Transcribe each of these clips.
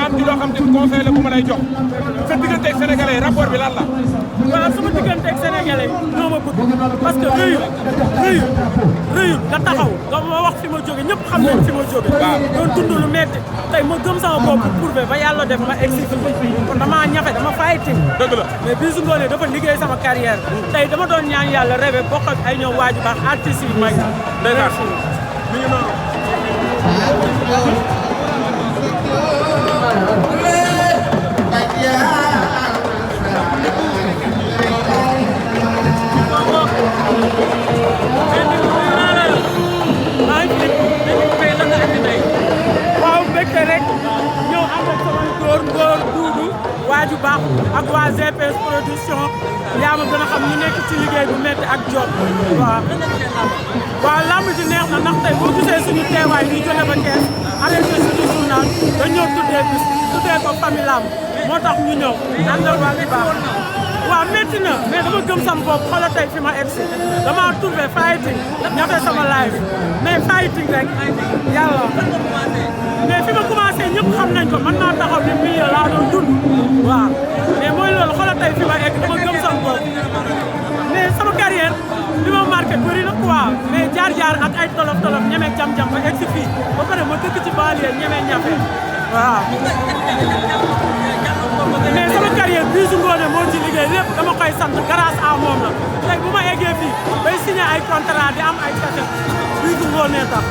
am ci loo xam te conseil la bu ma lay jox sa diggante ak sénégalais rapport bi lan la. waaw sama diggante ak sénégalais ñoo ma bëgg parce que rëyul nga taxaw nga ma wax fi ma jóge ñëpp xam nañ fi ma jóge. waaw doon dund lu metti tey ma gëm sama bopp prouvé ba yàlla def ma egsi fii kon dama ñafe dama fighting. dëgg la mais Bijou Ngoné dafa liggéey sama carrière tey dama doon ñaan yàlla rêvé bokk ak ay ñoom waaju baax artistes yi may. merci mi ngi noonu. waaw mbégte rek ñëw ànd ak sama góor duudu waaju baax ak waa GPS production yaa ma gën a xam ñu nekk ci liggéey bu métti ak job waaw lamb ji neex na ndax tey boo gisee suñu teewaay ñuy jóge ba Thiès arrêté suñu journal dañ ñëw tuddee bis tuddee ko famille lamb moo tax ñu ñëw àndal waa li baax waaw métti na mais dama gëm sama bopp xoolal tey fi ma egsi dama trouvé fighting ñafe sama live mais fighting rek yàlla mais fi ma commencé ñëpp xam nañ ko mën naa taxaw ne milieu laa doon dund waaw mais mooy loolu xoolal tey fi ma egg dama gëm sama bopp mais sama carrière li ma marqué bëri na quoi mais jaar-jaar ak ay tolof-tolof ñeme jam-jam ba egsi fii ba pare ma dëkk ci banlieue ñeme ñafe waaw mais sama carrière Bijou Ngoné moo ci liggéey lépp dama koy sant grâce à moom la tey bu ma eggee fii bay signé ay contrat di am ay cachet Bijou Ngoné tax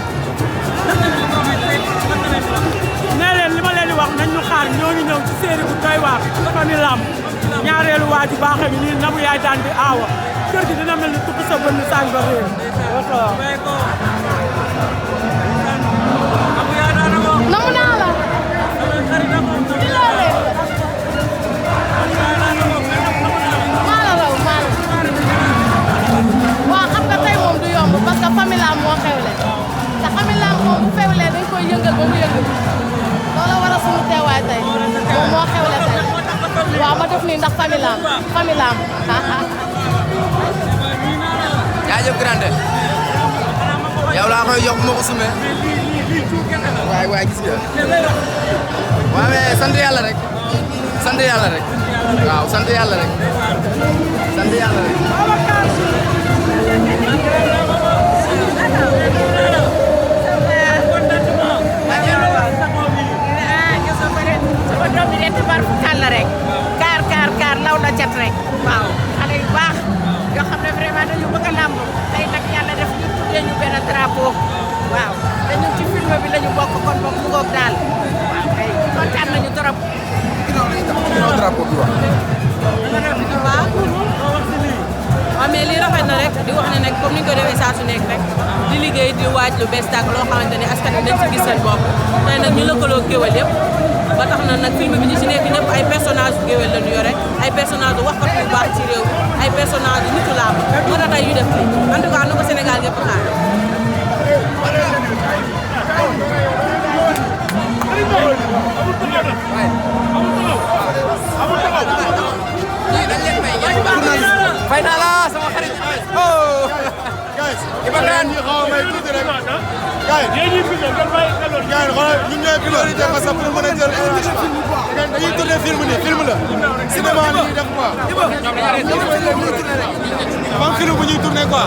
nee leen li ma leen di wax nañ ñu xaar ñoo ngi ñëw ci série bu doy waar famille lamb ñaareelu waaju baaxe bi nii nabu yaay daan bi aawa kër gi dina mel ni tukki sa bënn saañ ba réer namu naa la ci loole maa la raw maa la waaw xam nga tey moom du yomb parce que famille lamb moo xewle te famille lamb moom bu xewlee dañ koy yëngal ba mu yëngal loolu war a suñu teewaay tey moom moo xewle tey waaw ma def nii ndax famille lamb jaajëf grande yow laa koy jox bu ma ko sumee waay gis nga waaw mais sant yàlla rek waaw sant yàlla rek kaar law na cat rek waaw xale yu baax yoo xam ne vraiment dañu bëgg a làmb tey nag yàlla def ñu tuddee ñu benn drapeau waaw te ñun ci film bi la ñu bokk kon boog mu ngoog daal waaw kay kontaan nañu trop. ginnaaw drapeau bi wax waaw mais lii rafet na rek di wax ne nag comme ni ñu ko defee saa su nekk rek di liggéey di waaj lu bees tàkk loo xamante ne askan wi dañ ci gis seen bopp tey nag ñu lëkkaloo géwél yëpp ba tax na nag film bi ñu ci nekk ñëpp ay personnage géwél la ñu yore ay personnage waxkat bu baax ci réew ay personnage nitu làmb moo tax tey ñu def lii en tout cas na ko Sénégal yëpp xaar fay naa la sama xarit oh guys Iba Kane ñu xaw a may tuuti rek guys xoolal ñun ñooy priorité parce que pour mën a jël dañuy tourné film nii film la cinéma la ñuy def quoi dafa am film bu ñuy tourné quoi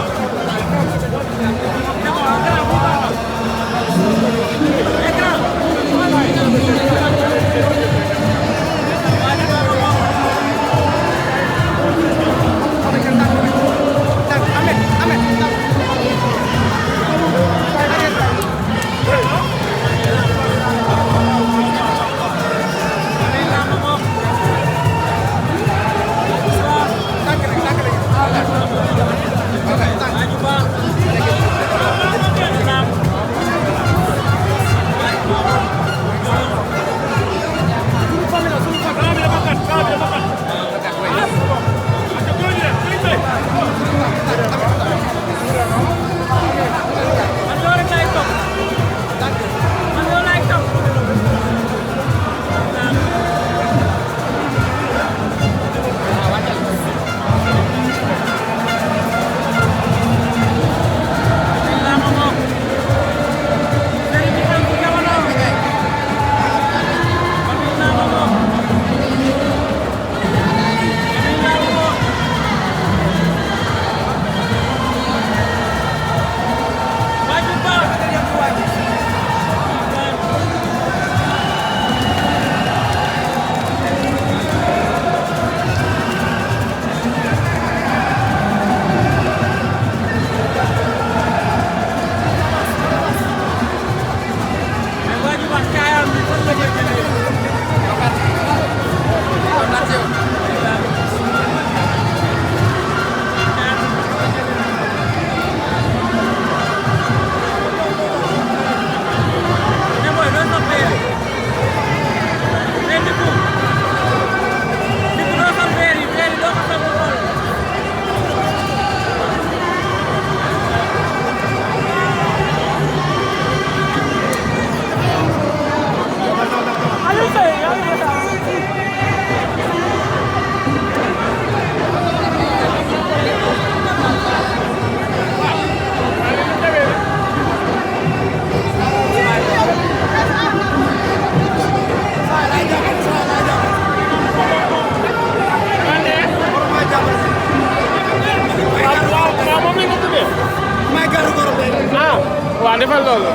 waaw defal loolu.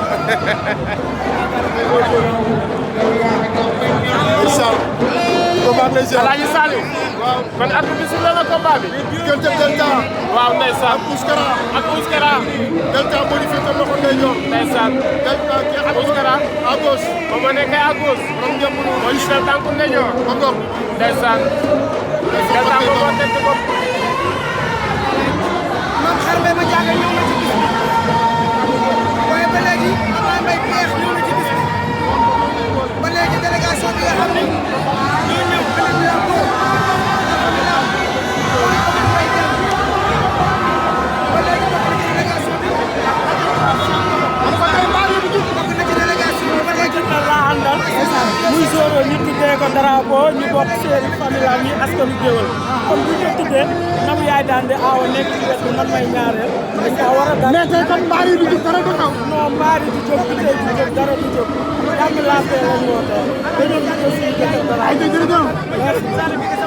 incha allah. combat lay ziar. Alaaji Saliou. waaw man at bi si la combat bi. diggante Delta. waaw ndeysaan. ak Ouskara. ak Ouskara. Delta moo di féetee loxo ndeyjoor. ndeysaan. Delta kii xam nga Ouskara. à gauche. ba ma nekkee à gauche. borom njëmb lu. moo ñu fee tànku ndeyjoor. ba ngoog. ndeysaan. Delta moo ko teg ci bopp. man xar mbay ma jaaga ñëw na ci bis bi waaye ba léegi Ablaye Mbaye Peex ñëw na ci bis bi ba léegi délégation bi nga xam ne ñoo ñëw beneen drapeau ba léegi bokk na ci délégation bi bokk na ci délégation bi ba léegi la àndal muy Zoro ñu tuddee ko drapeau ñu bokk séeri famille am yi askanu Géwël comme bu ñu ko tuddee nam yaay daan di aawa nekk ci wet bi man may ñaareel dañ kaa war a dal mais tey kon mbaar yi du jóg dara du xaw non mbaar yi du jóg bi tey du jóg dara du jóg jàmm laa fee lañ woote dañoo jóg suñu jëkkër dara ay jërëjëf